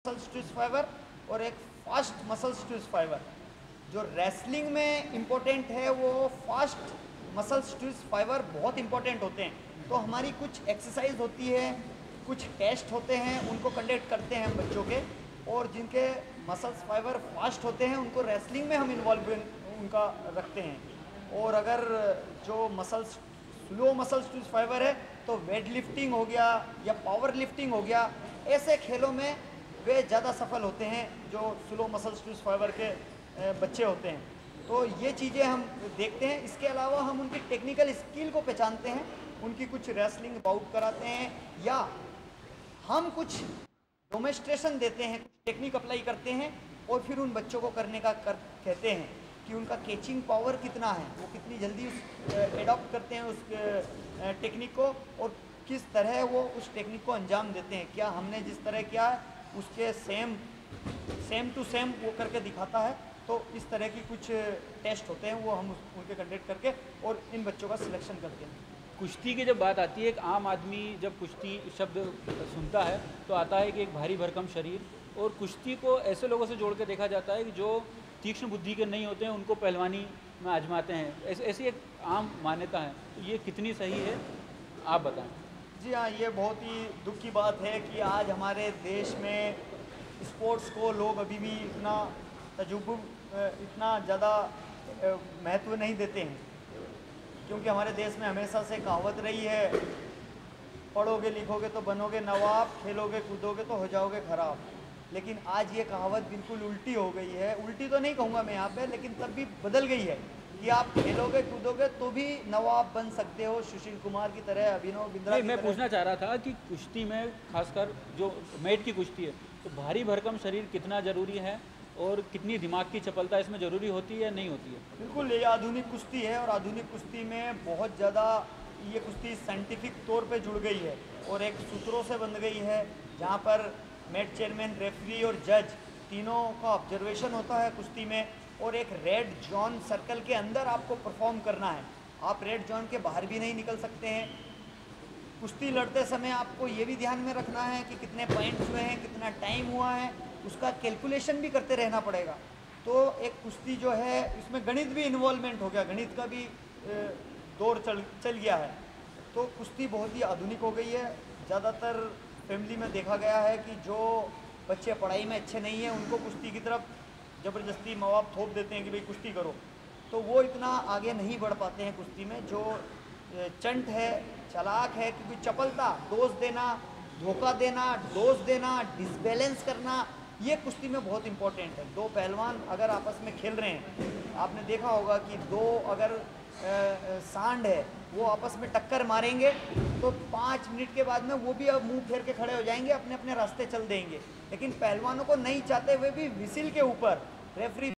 Muscle stress fibre और एक fast muscle stress fibre. जो रेसलिंग में इम्पोर्टेंट है वो फास्ट मसल स्ट्रेस फाइबर बहुत इम्पोर्टेंट होते हैं। तो हमारी कुछ एक्सरसाइज होती है, कुछ टेस्ट होते हैं, उनको कंडक्ट करते हैं हम बच्चों के, और जिनके मसल्स फाइबर फास्ट होते हैं उनको रेसलिंग में हम इन्वॉल्वमेंट उनका रखते हैं। और अगर जो muscles slow muscle stress fibre है तो वेट लिफ्टिंग हो गया या पावर लिफ्टिंग हो गया, ऐसे खेलों में वे ज़्यादा सफल होते हैं जो स्लो मसल स्ट्रेस फाइबर के बच्चे होते हैं। तो ये चीज़ें हम देखते हैं। इसके अलावा हम उनकी टेक्निकल स्किल को पहचानते हैं, उनकी कुछ रेसलिंग बाउट कराते हैं, या हम कुछ डेमोन्स्ट्रेशन देते हैं, कुछ टेक्निक अप्लाई करते हैं, और फिर उन बच्चों को करने का कहते हैं कि उनका कैचिंग पावर कितना है, वो कितनी जल्दी उस एडॉप्ट करते हैं उस टेक्निक को, और किस तरह वो उस टेक्निक को अंजाम देते हैं। क्या हमने जिस तरह किया है उसके सेम टू सेम वो करके दिखाता है। तो इस तरह की कुछ टेस्ट होते हैं, वो हम उनके कंडक्ट करके और इन बच्चों का सिलेक्शन करते हैं। कुश्ती की जब बात आती है, एक आम आदमी जब कुश्ती शब्द सुनता है तो आता है कि एक भारी भरकम शरीर, और कुश्ती को ऐसे लोगों से जोड़ के देखा जाता है कि जो तीक्ष्ण बुद्धि के नहीं होते हैं उनको पहलवानी में आजमाते हैं। ऐसी एक आम मान्यता है, तो ये कितनी सही है आप बताएं। जी हाँ, ये बहुत ही दुख की बात है कि आज हमारे देश में स्पोर्ट्स को लोग अभी भी इतना ज़्यादा महत्व नहीं देते हैं, क्योंकि हमारे देश में हमेशा से कहावत रही है, पढ़ोगे लिखोगे तो बनोगे नवाब, खेलोगे कूदोगे तो हो जाओगे खराब। लेकिन आज ये कहावत बिल्कुल उल्टी हो गई है। उल्टी तो नहीं कहूँगा मैं यहाँ पे, लेकिन तब भी बदल गई है कि आप खेलोगे कूदोगे तो भी नवाब बन सकते हो, सुशील कुमार की तरह, अभिनव बिंद्रा की तरह। मैं पूछना चाह रहा था कि कुश्ती में खासकर जो मैट की कुश्ती है, तो भारी भरकम शरीर कितना ज़रूरी है और कितनी दिमाग की चपलता इसमें ज़रूरी होती है या नहीं होती है? बिल्कुल, ये आधुनिक कुश्ती है, और आधुनिक कुश्ती में बहुत ज़्यादा ये कुश्ती साइंटिफिक तौर पे जुड़ गई है और एक सूत्रों से बन गई है, जहाँ पर मैच चेयरमैन, रेफरी और जज तीनों का ऑब्जर्वेशन होता है कुश्ती में, और एक रेड जोन सर्कल के अंदर आपको परफॉर्म करना है। आप रेड जोन के बाहर भी नहीं निकल सकते हैं। कुश्ती लड़ते समय आपको ये भी ध्यान में रखना है कि कितने पॉइंट्स हुए हैं, कितना टाइम हुआ है, उसका कैलकुलेशन भी करते रहना पड़ेगा। तो एक कुश्ती जो है इसमें गणित भी इन्वॉल्वमेंट हो गया, गणित का भी दौर चल गया है। तो कुश्ती बहुत ही आधुनिक हो गई है। ज़्यादातर फैमिली में देखा गया है कि जो बच्चे पढ़ाई में अच्छे नहीं हैं उनको कुश्ती की तरफ ज़बरदस्ती माँ बाप थोप देते हैं कि भाई कुश्ती करो, तो वो इतना आगे नहीं बढ़ पाते हैं कुश्ती में। जो चंट है, चालाक है, क्योंकि चपलता, दोष देना, धोखा देना, दोष देना, डिसबैलेंस करना, ये कुश्ती में बहुत इंपॉर्टेंट है। दो पहलवान अगर आपस में खेल रहे हैं, आपने देखा होगा कि दो अगर सांड है वो आपस में टक्कर मारेंगे तो 5 मिनट के बाद में वो भी अब मुंह फेर के खड़े हो जाएंगे, अपने अपने रास्ते चल देंगे। लेकिन पहलवानों को नहीं चाहते हुए भी विसिल के ऊपर रेफरी